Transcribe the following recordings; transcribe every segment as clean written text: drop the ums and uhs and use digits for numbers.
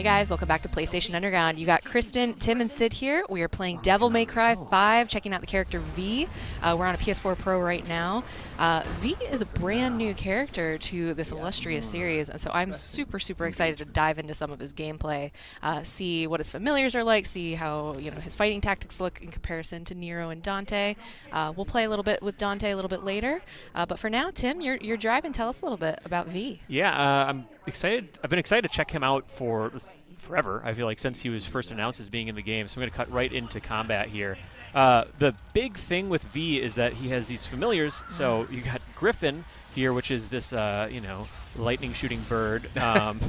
guys, welcome back to PlayStation Underground. You got Kristen, Tim, and Sid here. We are playing Devil May Cry 5, checking out the character V. We're on a PS4 Pro right now. V is a brand new character to this illustrious series, and so I'm super excited to dive into some of his gameplay, see what his familiars are like, see how his fighting tactics look in comparison to Nero and Dante. We'll play a little bit with Dante a little bit later, but for now, Tim, you're driving. Tell us a little bit about V. Yeah, I'm excited. I've been excited to check him out for forever, I feel like, since he was first announced as being in the game. So I'm going to cut right into combat here. The big thing with V is that he has these familiars. So you got Griffin here, which is this, lightning shooting bird, Nice.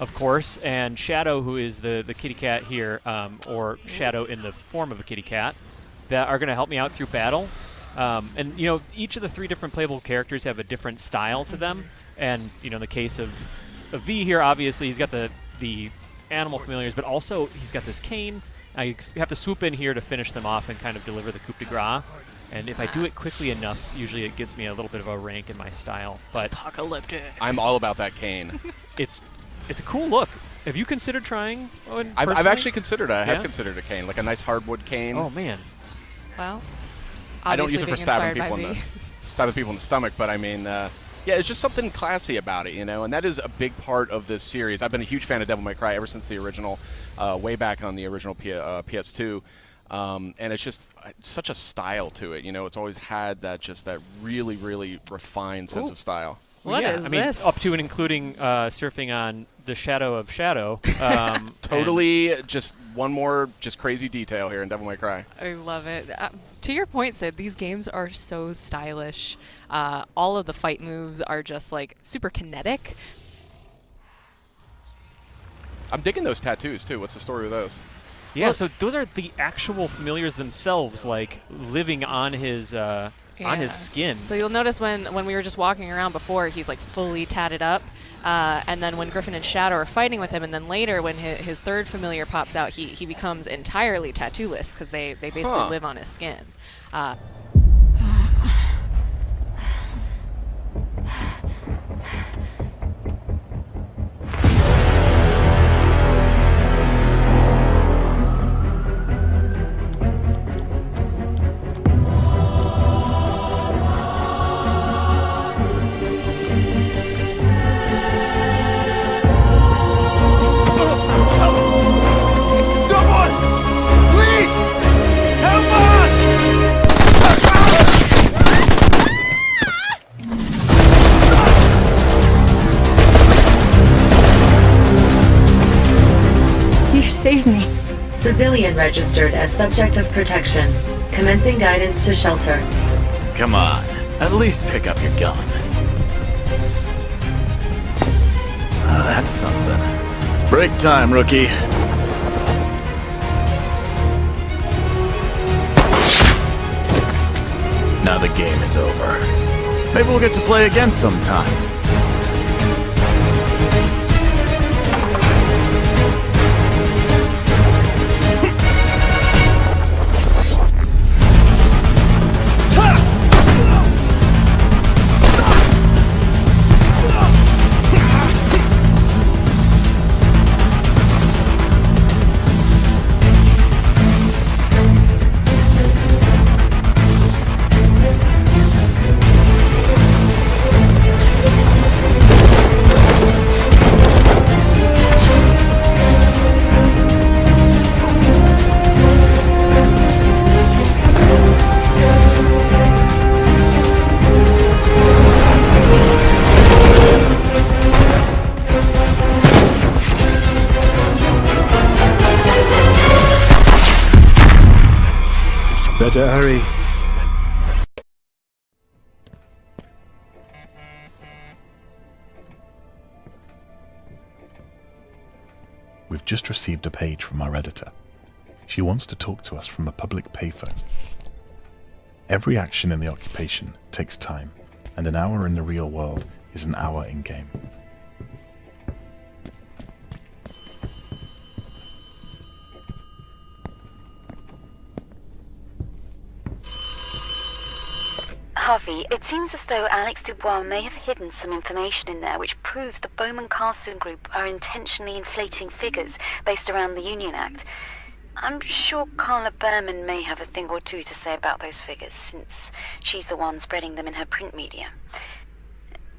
of course, and Shadow, who is the kitty cat here, or Shadow in the form of a kitty cat, that are going to help me out through battle. And each of the three different playable characters have a different style to them. And in the case of V here, obviously he's got the animal familiars, but also he's got this cane. You have to swoop in here to finish them off and kind of deliver the coup de grace. And if I do it quickly enough, usually it gives me a little bit of a rank in my style. But Apocalyptic. I'm all about that cane. it's a cool look. Have you considered trying one I've actually conconsidered it. I have Yeah? considered a cane, like a nice hardwood cane. Oh man. Well, I don't use it for obviously stabbing being people in inspired the stomach, but I mean, yeah, it's just something classy about it, and that is a big part of this series. I've been a huge fan of Devil May Cry ever since the original, way back on the original PS2, and it's just such a style to it. It's always had that really refined sense of style. What yeah, is I mean, this? up to and including surfing on the Shadow of Shadow. Totally, just one more crazy detail here in Devil May Cry. I love it. To your point, Sid, these games are so stylish. All of the fight moves are just like super kinetic. I'm digging those tattoos too. What's the story with those? Yeah, Well, so those are the actual familiars themselves, like living on his skin. So you'll notice when we were just walking around before, he's like fully tatted up. And then when Griffin and Shadow are fighting with him, and then later when his third familiar pops out, he becomes entirely tattoo-less because they basically live on his skin. Someone! Please! Help us! You saved me. Civilian registered as subject of protection. Commencing guidance to shelter. Come on, at least pick up your gun. That's something. Break time, rookie. Now the game is over. Maybe we'll get to play again sometime. Better hurry. We've just received a page from our editor. She wants to talk to us from a public payphone. Every action in the occupation takes time, and an hour in the real world is an hour in-game. Harvey, it seems as though Alex Dubois may have hidden some information in there which proves the Bowman Carson Group are intentionally inflating figures based around the Union Act. I'm sure Carla Berman may have a thing or two to say about those figures, since she's the one spreading them in her print media.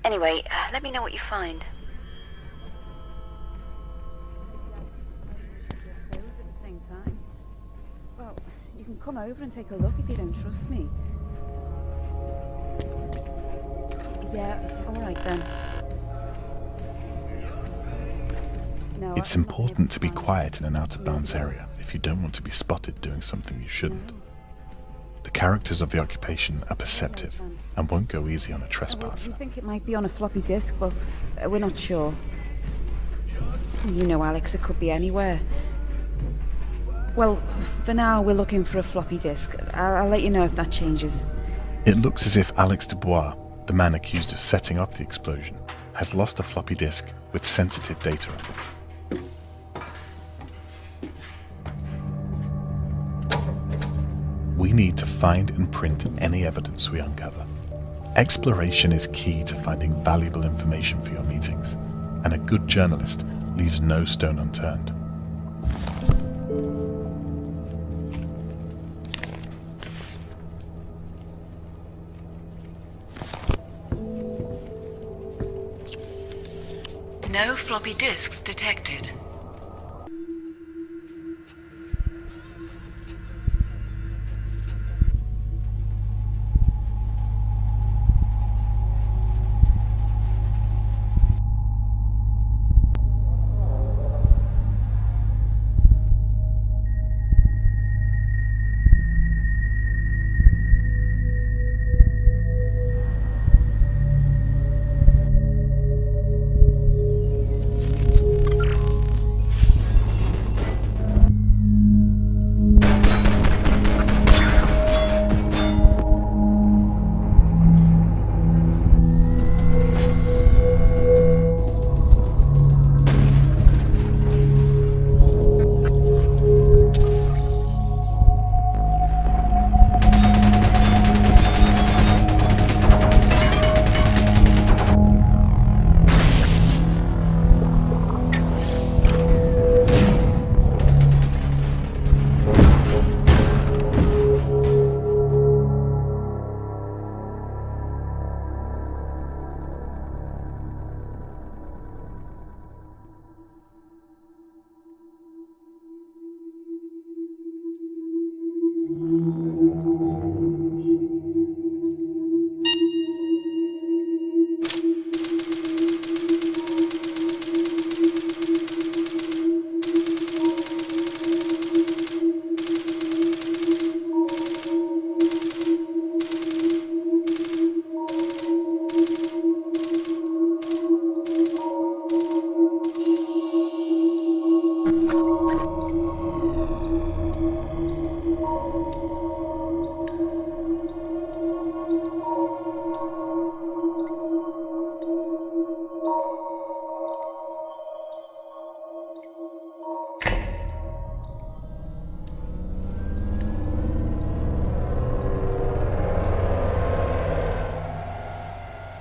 Anyway, let me know what you find. Well, you can come over and take a look if you don't trust me. Yeah, alright then. No, It's important to be quiet in an out-of-bounds area if you don't want to be spotted doing something you shouldn't. The characters of the occupation are perceptive and won't go easy on a We trespasser. think it might be on a floppy disk, but we're not sure. You know, Alex, it could be anywhere. Well, for now, we're looking for a floppy disk. I'll let you know if that changes. It looks as if Alex Dubois, the man accused of setting off the explosion, has lost a floppy disk with sensitive data on it. We need to find and print any evidence we uncover. Exploration is key to finding valuable information for your meetings, and a good journalist leaves no stone unturned. No floppy disks detected.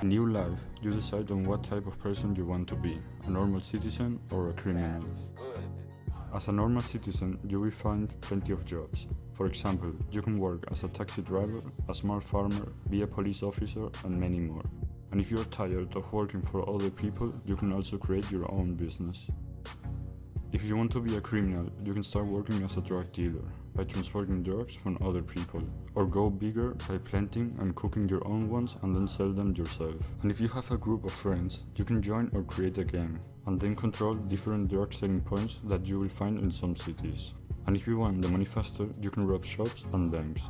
In your life, you decide on what type of person you want to be, a normal citizen or a criminal. As a normal citizen, you will find plenty of jobs. For example, you can work as a taxi driver, a small farmer, be a police officer, and many more. And if you're tired of working for other people, you can also create your own business. If you want to be a criminal, you can start working as a drug dealer, by transporting drugs from other people, or go bigger by planting and cooking your own ones and then sell them yourself. And if you have a group of friends, you can join or create a gang, and then control different drug selling points that you will find in some cities. And if you want the money faster, you can rob shops and banks.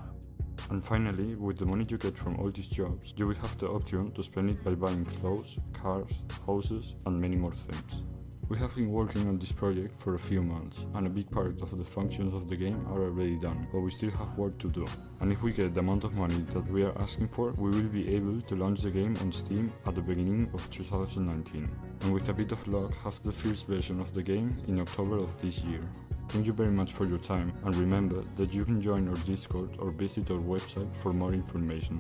And finally, with the money you get from all these jobs, you will have the option to spend it by buying clothes, cars, houses, and many more things. We have been working on this project for a few months, and a big part of the functions of the game are already done, but we still have work to do. And if we get the amount of money that we are asking for, we will be able to launch the game on Steam at the beginning of 2019. And with a bit of luck, have the first version of the game in October of this year. Thank you very much for your time, and remember that you can join our Discord or visit our website for more information.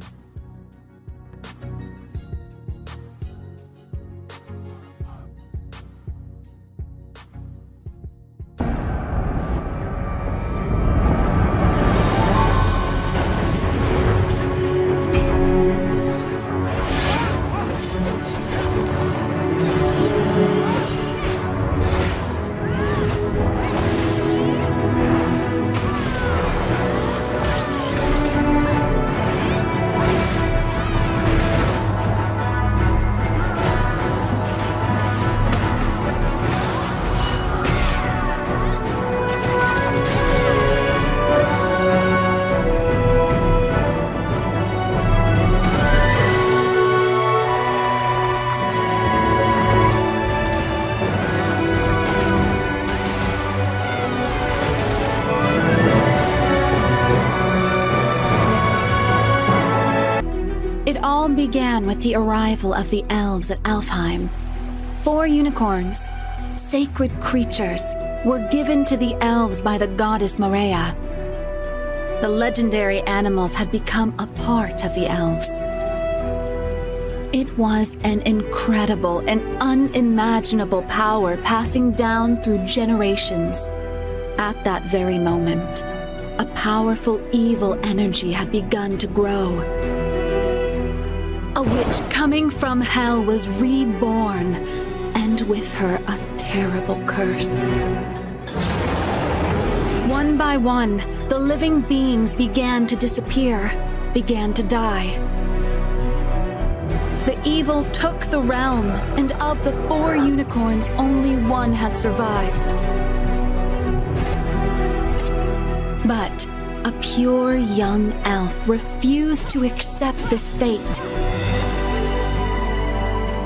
It all began with the arrival of the elves at Alfheim. 4 unicorns, sacred creatures, were given to the elves by the goddess Morea. The legendary animals had become a part of the elves. It was an incredible and unimaginable power passing down through generations. At that very moment, a powerful evil energy had begun to grow. A witch coming from hell was reborn, and with her a terrible curse. One by one, the living beings began to disappear, began to die. The evil took the realm, and of the 4 unicorns, only one had survived. But a pure young elf refused to accept this fate.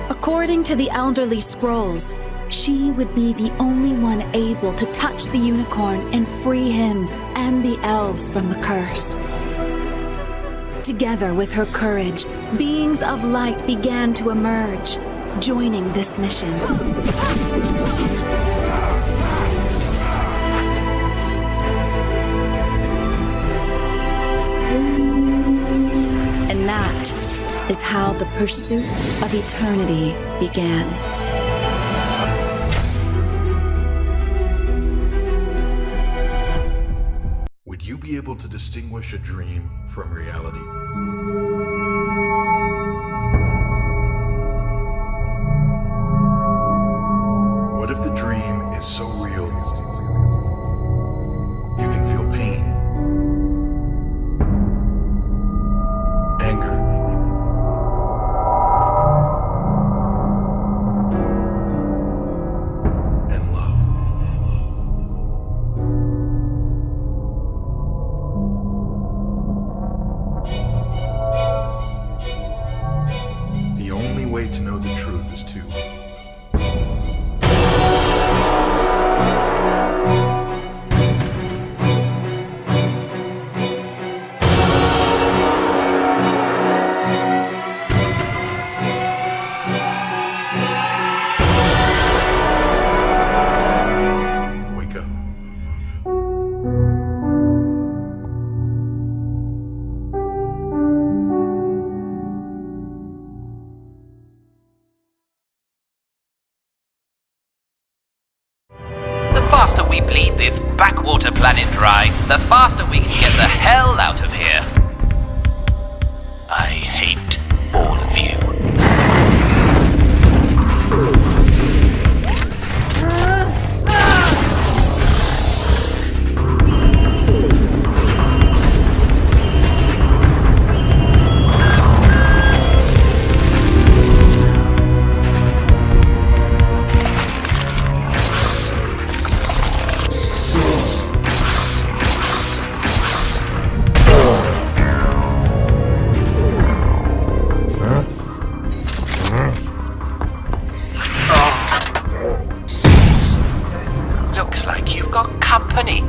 According to the elderly scrolls, she would be the only one able to touch the unicorn and free him and the elves from the curse. Together with her courage, beings of light began to emerge, joining this mission. And that is how the pursuit of eternity began. Would you be able to distinguish a dream from reality? What if the dream is so real you can feel pain, anger, and love? The only way to know the truth is to wake up. The faster we bleed this backwater planet dry, the faster we can get the hell out of here. I hate all of you. Looks like you've got company.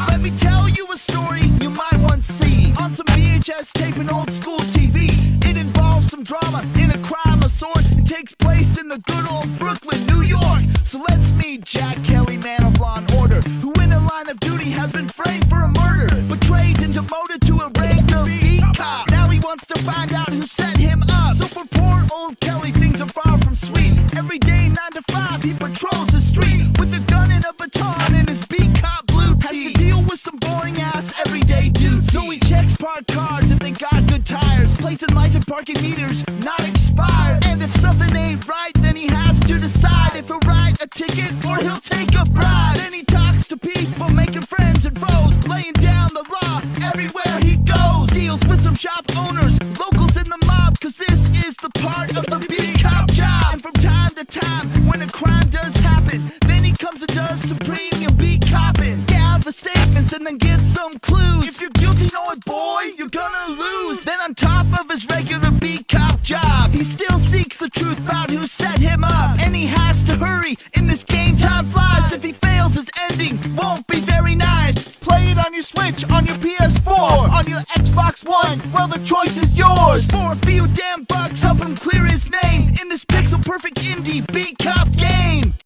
Let me tell you a story you might once see on some VHS tape and old school TV. It involves some drama in a crime of sort. It takes place in the good old Brooklyn, New York. So let's meet Jack Kelly, man of law and order, who in a line of duty has been framed for a murder, betrayed and demoted to a rank of beat cop. Now he wants to find out who set him up. So for poor old Kelly, things are far from sweet. Every day 9 to 5 he patrols the street with a gun and a baton in his beat cop blue tee. Has to deal with some boring ass everyday dudes. So he checks parked cars if they got good tires, placing lights and parking meters not expired. And if something ain't right, then he has to decide if he'll write a ticket or he'll take a bribe. Then he talks to people, making friends and foes, laying down the law everywhere he goes. Deals with some shop owners, locals in the mob, cause this is the part of the beat cop job. And from time to time, when a crime does happen, then he comes and does some premium beat copping. Gather statements and then gets some clues. If you're guilty, know it, boy, you're gonna lose. Then on top of his regular beat cop job, he still seeks the truth about who set him up. And he has to hurry, in this game time flies. If he fails, his ending won't be very nice. Play it on your Switch, on your PS4, on your Xbox One, well the choice is yours. For a few damn bucks, help him clear his name in this pixel perfect indie beat cop game.